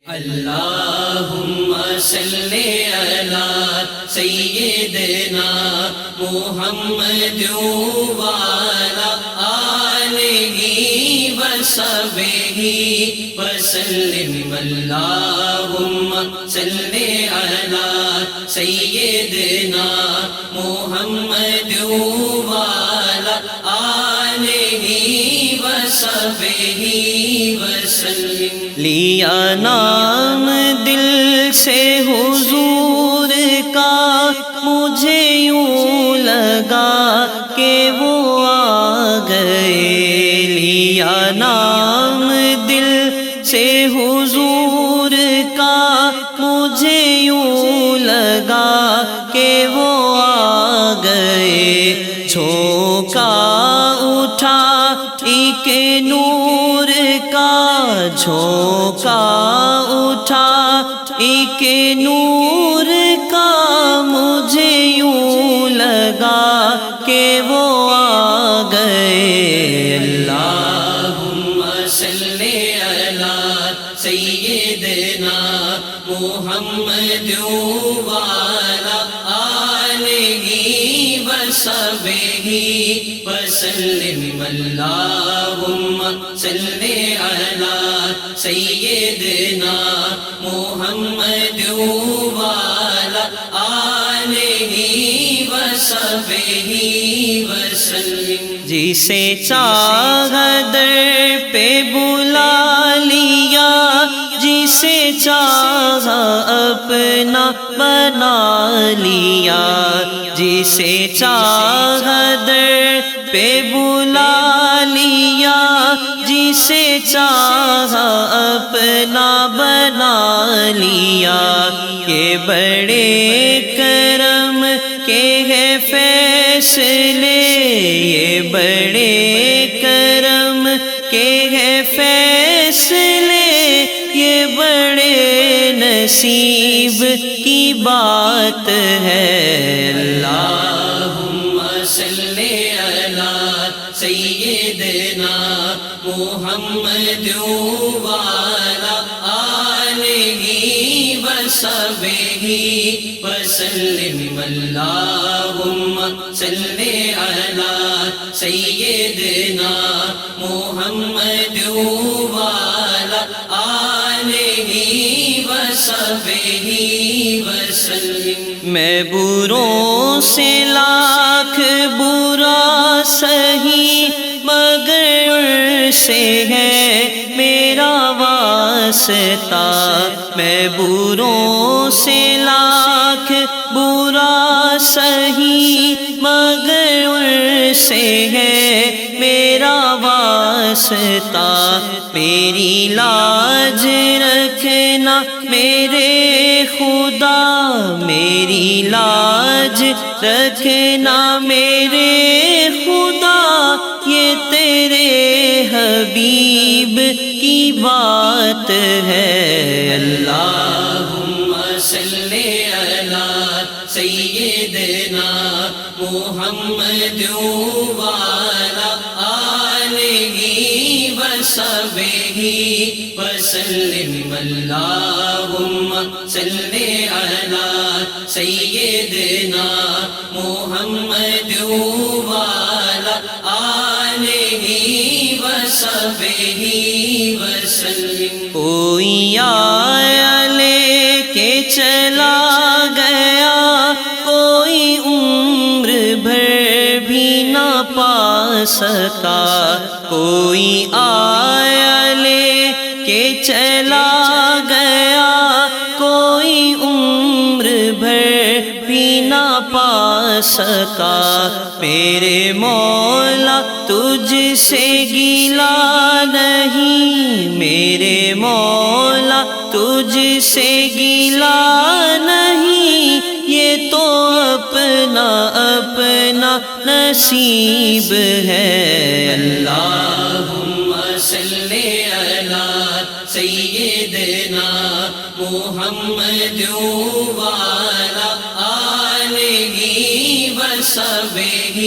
اللہم صلی علی سیدنا محمد وعلی آلہ وصحبہ وسلم۔ اللہم صلی علی سیدنا محمد وعلی آلہ وصحبہ وسلم۔ لیا نام دل سے حضور کا، مجھے یوں لگا کہ وہ آ گئے۔ لیا نام دل سے حضور کا، مجھے یوں لگا کہ وہ آ گئے۔ جھونکا اٹھا ایک نور کا، جھونکا اٹھا ایک نور کا، مجھے یوں لگا کہ وہ آ گئے۔ اللہم صلی علی سیدنا محمد وعلی آلہ وصحبہ وسلم۔ اللہم صلی علی سیدنا محمد وعلی آلہ وصحبہ وسلم۔ جسے چاہا در پہ بلا لیا، جسے چاہا اپنا بنا لیا، جسے چاہا در پہ بلا لیا، جسے چاہا اپنا بنا لیا۔ یہ بڑے کرم کے ہے فیصلے، یہ بڑے کرم کے ہے فیصلے، یہ بڑے نصیب کی بات ہے۔ اللہم صلی علی سیدنا محمد وعلی آلہ وصحبہ وسلم۔ اللہم صلی علی سیدنا محمد وعلی آلہ وصحبہ وسلم۔ میں بروں سے لاکھ برا سہی، مگر سے ہے میرا واسطہ۔ میں بروں سے لاکھ برا سہی، مگر سے ہے میرا واسطہ۔ میری لاج رکھنا میرے خدا، میری لاج رکھنا میرے خدا، یہ تیرے حبیب کی بات ہے۔ اللہم صلی علی سیدنا محمد وعلی آلہ وصحبہ وسلم۔ اللہم صلی علی سیدنا محمد وعلی آلہ وصحبہ وسلم۔ کوئی آیا لے کے چلا گیا، کوئی عمر بھر بھی نہ پا سکا۔ کوئی آیا لے کے چلا گیا، کوئی عمر بھر بھی نہ پا سکا۔ میرے مولا تجھ سے گیلا نہیں، میرے مولا تجھ سے گیلا نہیں، یہ تو اپنا اپنا نصیب ہے۔ اللہم صلی علی سیدنا محمد وعلی آلہ وصحبہ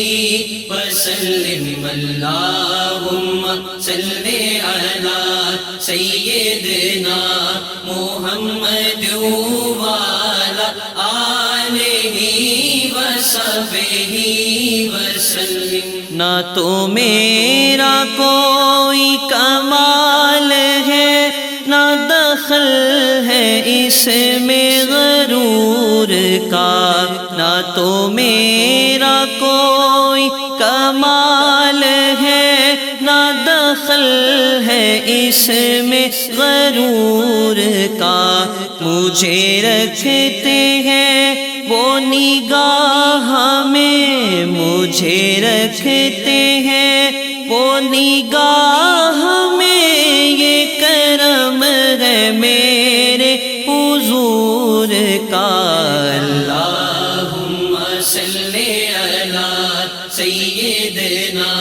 وسلم۔ اللہم صلی علی سیدنا محمد محمد وعلى آلہ وصحبہ وسلم۔ نہ تو میرا کوئی کمال ہے، نہ دخل ہے اس میں غرور کا، نہ تو میرا کوئی کمال ہے، نہ دخل ہے اس میں غرور کا۔ مجھے رکھتے ہیں وہ نگاہ میں، مجھے رکھتے ہیں وہ نگاہ میں، یہ کرم ہے میرے حضور کا۔ اللہم صلی علی سیدنا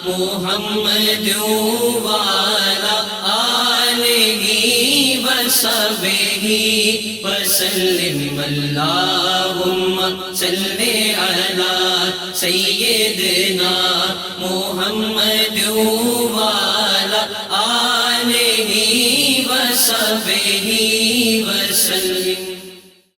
محمد وعلی آلہ وصحبہ وسلم۔ اللہم صلی علی سیدنا محمد وعلی آلہ وصحبہ وسلم۔